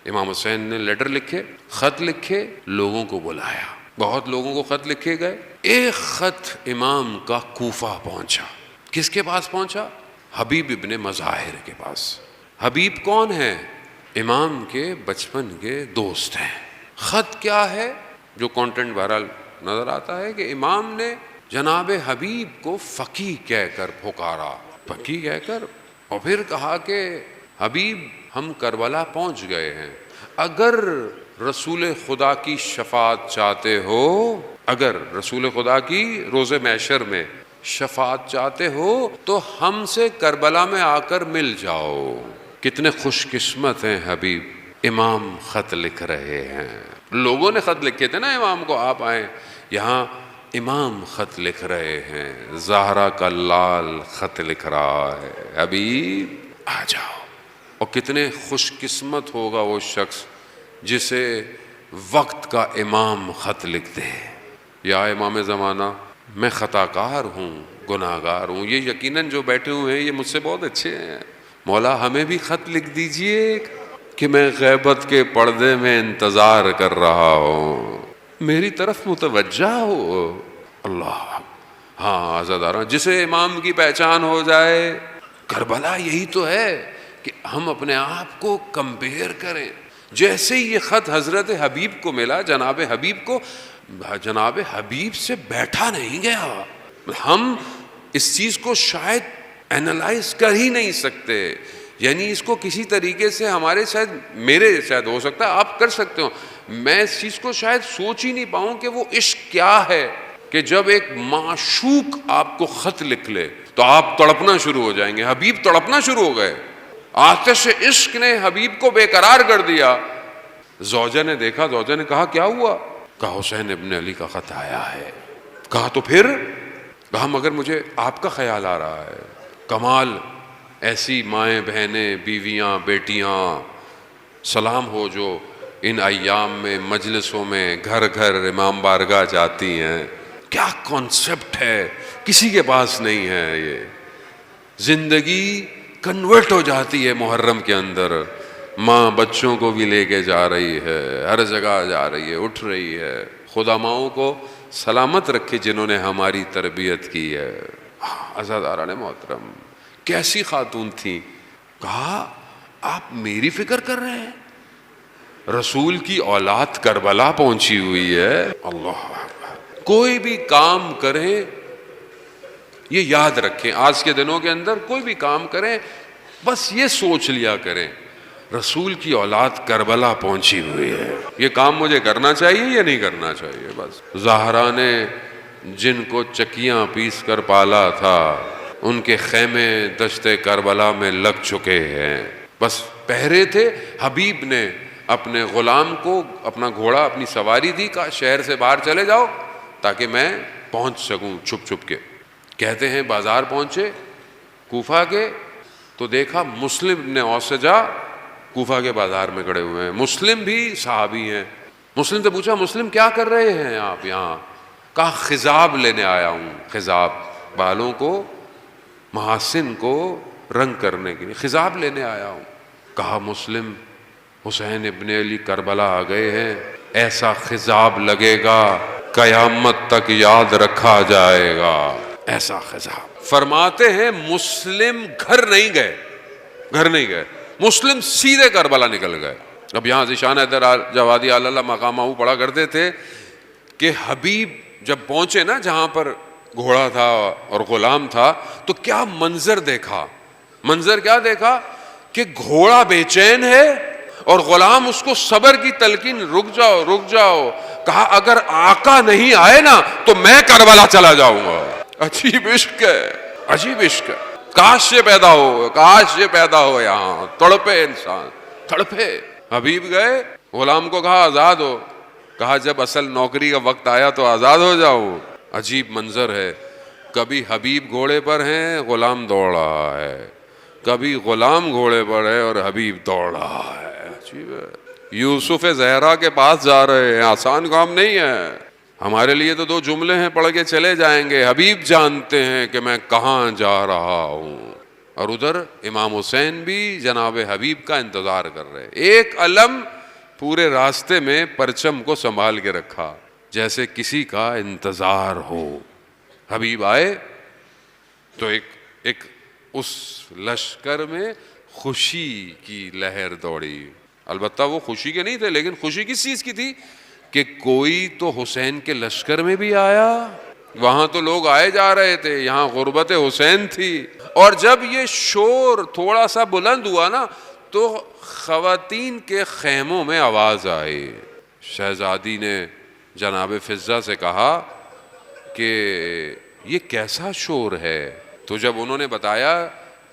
امام حسین نے لیٹر لکھے، خط لکھے، لوگوں کو بلایا، بہت لوگوں کو خط لکھے گئے۔ ایک خط امام کا کوفہ پہنچا۔ کس کے پاس پہنچا؟ حبیب ابن مظاہر کے پاس۔ حبیب کون ہے؟ امام کے بچپن کے دوست ہیں۔ خط کیا ہے؟ جو کانٹینٹ بہرحال نظر آتا ہے کہ امام نے جناب حبیب کو فقیہ کہہ کر پکارا، فقیہ کہہ کر، اور پھر کہا کہ حبیب ہم کربلا پہنچ گئے ہیں، اگر رسول خدا کی شفاعت چاہتے ہو، اگر رسول خدا کی روز محشر میں شفاعت چاہتے ہو تو ہم سے کربلا میں آ کر مل جاؤ۔ کتنے خوش قسمت ہیں حبیب، امام خط لکھ رہے ہیں۔ لوگوں نے خط لکھے تھے نا امام کو، آپ آئیں، یہاں امام خط لکھ رہے ہیں، زہرا کا لال خط لکھ رہا ہے، حبیب آ جاؤ۔ اور کتنے خوش قسمت ہوگا وہ شخص جسے وقت کا امام خط لکھ دے۔ یا امام زمانہ، میں خطا کار ہوں، گناہ گار ہوں، یہ یقیناً جو بیٹھے ہوئے ہیں یہ مجھ سے بہت اچھے ہیں، مولا ہمیں بھی خط لکھ دیجئے کہ میں غیبت کے پردے میں انتظار کر رہا ہوں، میری طرف متوجہ ہو۔ اللہ، ہاں عزادارہ، جسے امام کی پہچان ہو جائے، کربلا یہی تو ہے کہ ہم اپنے آپ کو کمپیئر کریں۔ جیسے ہی یہ خط حضرت حبیب کو ملا، جناب حبیب کو، جناب حبیب سے بیٹھا نہیں گیا۔ ہم اس چیز کو شاید اینالائز کر ہی نہیں سکتے، یعنی اس کو کسی طریقے سے ہمارے شاید، میرے شاید ہو سکتا ہے آپ کر سکتے ہو، میں اس چیز کو شاید سوچ ہی نہیں پاؤں کہ وہ عشق کیا ہے کہ جب ایک معشوق آپ کو خط لکھ لے تو آپ تڑپنا شروع ہو جائیں گے۔ حبیب تڑپنا شروع ہو گئے، آتش عشق نے حبیب کو بے قرار کر دیا۔ زوجہ نے دیکھا، زوجہ نے کہا کیا ہوا؟ کہا حسین ابن علی کا خط آیا ہے۔ کہا تو پھر؟ کہا مگر مجھے آپ کا خیال آ رہا ہے۔ کمال، ایسی مائیں بہنیں، بیویاں، بیٹیاں، سلام ہو جو ان ایام میں مجلسوں میں گھر گھر امام بارگاہ جاتی ہیں۔ کیا کانسیپٹ ہے، کسی کے پاس نہیں ہے۔ یہ زندگی کنورٹ ہو جاتی ہے محرم کے اندر، ماں بچوں کو بھی لے کے جا رہی ہے، ہر جگہ جا رہی ہے، اٹھ رہی ہے۔ خدا ماؤں کو سلامت رکھے جنہوں نے ہماری تربیت کی ہے۔ عزاداران محترم، کیسی خاتون تھیں؟ کہا آپ میری فکر کر رہے ہیں؟ رسول کی اولاد کربلا پہنچی ہوئی ہے۔ اللہ اکبر۔ کوئی بھی کام کریں، یہ یاد رکھیں، آج کے دنوں کے اندر کوئی بھی کام کریں بس یہ سوچ لیا کریں رسول کی اولاد کربلا پہنچی ہوئی ہے، یہ کام مجھے کرنا چاہیے یا نہیں کرنا چاہیے۔ بس زہرا نے جن کو چکیاں پیس کر پالا تھا، ان کے خیمے دشت کربلا میں لگ چکے ہیں، بس پہرے تھے۔ حبیب نے اپنے غلام کو اپنا گھوڑا، اپنی سواری دی، کہا شہر سے باہر چلے جاؤ تاکہ میں پہنچ سکوں چھپ چھپ کے۔ کہتے ہیں بازار پہنچے کوفہ کے تو دیکھا مسلم نے اوسجا کوفہ کے بازار میں کھڑے ہوئے ہیں۔ مسلم بھی صحابی ہیں۔ مسلم سے پوچھا مسلم کیا کر رہے ہیں آپ یہاں؟ کہا خضاب لینے آیا ہوں، خضاب، بالوں کو، محاسن کو رنگ کرنے کے لیے خضاب لینے آیا ہوں۔ کہا مسلم حسین ابن علی کربلا آ گئے ہیں، ایسا خضاب لگے گا قیامت تک یاد رکھا جائے گا، ایسا خضاب۔ فرماتے ہیں مسلم گھر نہیں گئے، مسلم سیدھے کربلا نکل گئے۔ اب یہاں ذیشان حیدر جوادی اللہ مقامہ پڑھا کرتے تھے کہ حبیب جب پہنچے نا جہاں پر گھوڑا تھا اور غلام تھا تو کیا منظر دیکھا، منظر کیا دیکھا کہ گھوڑا بے چین ہے اور غلام اس کو صبر کی تلقین، رک جاؤ۔ کہا اگر آقا نہیں آئے نا تو میں کربلا چلا جاؤں گا۔ عجیب عشق ہے، عجیب عشق ہے۔ کاش یہ پیدا ہو یہاں، تڑپے انسان، تڑپے۔ حبیب گئے، غلام کو کہا آزاد ہو، کہا جب اصل نوکری کا وقت آیا تو آزاد ہو جاؤ۔ عجیب منظر ہے، کبھی حبیب گھوڑے پر ہیں، غلام دوڑ رہا ہے، کبھی غلام گھوڑے پر ہے اور حبیب دوڑ رہا ہے۔ عجیب ہے۔ یوسف زہرا کے پاس جا رہے ہیں، آسان کام نہیں ہے۔ ہمارے لیے تو 2 جملے ہیں، پڑھ کے چلے جائیں گے، حبیب جانتے ہیں کہ میں کہاں جا رہا ہوں، اور ادھر امام حسین بھی جناب حبیب کا انتظار کر رہے۔ ایک علم پورے راستے میں پرچم کو سنبھال کے رکھا جیسے کسی کا انتظار ہو. حبیب آئے تو ایک اس لشکر میں خوشی کی لہر دوڑی. البتہ وہ خوشی کے نہیں تھے، لیکن خوشی کس چیز کی تھی کہ کوئی تو حسین کے لشکر میں بھی آیا. وہاں تو لوگ آئے جا رہے تھے، یہاں غربت حسین تھی. اور جب یہ شور تھوڑا سا بلند ہوا نا تو خواتین کے خیموں میں آواز آئی. شہزادی نے جناب فضہ سے کہا کہ یہ کیسا شور ہے؟ تو جب انہوں نے بتایا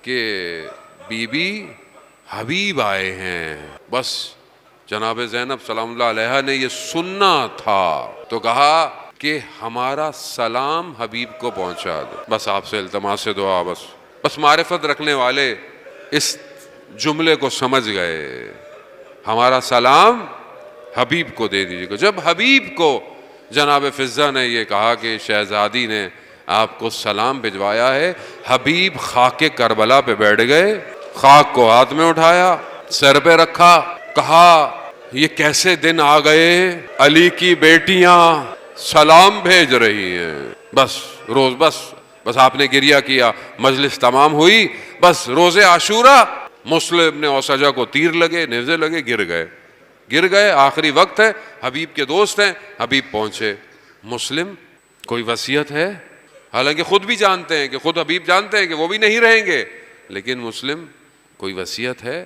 کہ بی بی حبیب آئے ہیں، بس جناب زینب سلام اللہ علیہ نے یہ سننا تھا تو کہا کہ ہمارا سلام حبیب کو پہنچا دو. بس آپ سے التماس دعا، بس معرفت رکھنے والے اس جملے کو سمجھ گئے. ہمارا سلام حبیب کو دے دیجیے. جب حبیب کو جناب فضہ نے یہ کہا کہ شہزادی نے آپ کو سلام بھجوایا ہے، حبیب خاک کربلا پہ بیٹھ گئے، خاک کو ہاتھ میں اٹھایا، سر پہ رکھا، کہا یہ کیسے دن آ گئے، علی کی بیٹیاں سلام بھیج رہی ہیں. بس آپ نے گریہ کیا، مجلس تمام ہوئی. بس روز عاشورہ مسلم نے اوسجا کو تیر لگے، نیزے لگے، گر گئے. آخری وقت ہے، حبیب کے دوست ہیں، حبیب پہنچے. مسلم کوئی وصیت ہے؟ حالانکہ خود بھی جانتے ہیں کہ خود حبیب جانتے ہیں کہ وہ بھی نہیں رہیں گے، لیکن مسلم کوئی وصیت ہے؟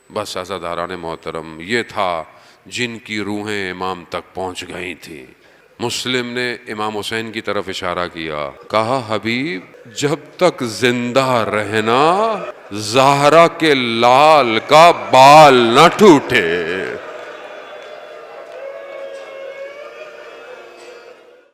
بس عزاداران محترم، یہ تھا جن کی روحیں امام تک پہنچ گئی تھیں. مسلم نے امام حسین کی طرف اشارہ کیا، کہا حبیب جب تک زندہ رہنا زہرا کے لال کا بال نہ ٹوٹے.